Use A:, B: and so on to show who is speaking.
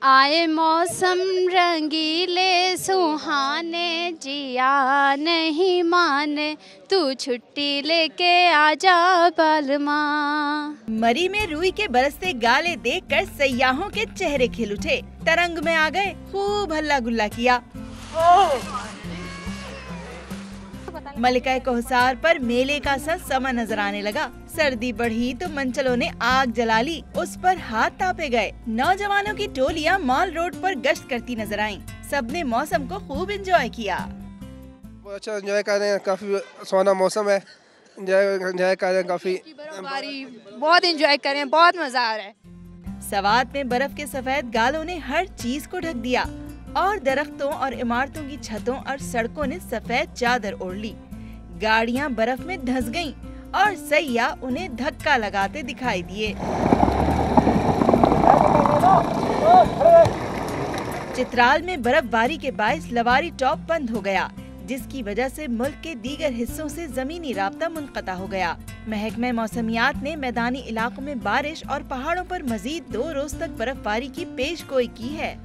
A: आए मौसम रंगीले सुहाने, जिया नहीं माने, तू छुट्टी लेके आजा बालमा।
B: मरी में रूई के बरसते गाले देखकर सयाहों के चेहरे खिल उठे, तरंग में आ गए, खूब हल्ला गुल्ला किया। मलिका कोहसार पर मेले का सा समा नजर आने लगा। सर्दी बढ़ी तो मंचलों ने आग जला ली, उस पर हाथ तापे गए। नौजवानों की टोलियां मॉल रोड पर गश्त करती नजर आईं। सबने मौसम को खूब एंजॉय किया।
C: बहुत अच्छा एंजॉय कर रहे हैं, काफी सुहाना मौसम है, एंजॉय कर रहे हैं, काफी
A: बहुत एंजॉय कर रहे हैं, बहुत मजा आ रहा है।
B: सवात में बर्फ के सफेद गालों ने हर चीज को ढक दिया और दरख्तों और इमारतों की छतों और सड़कों ने सफेद चादर ओढ़ ली। गाड़ियां बर्फ में धंस गईं और सैयाह उन्हें धक्का लगाते दिखाई दिए। चित्राल में बर्फबारी के बाइस लवारी टॉप बंद हो गया, जिसकी वजह से मुल्क के दीगर हिस्सों से जमीनी राब्ता मुनक़ता हो गया। महकमे मौसमियात ने मैदानी इलाकों में बारिश और पहाड़ों पर मजीद 2 रोज तक बर्फबारी की पेशगोई की है।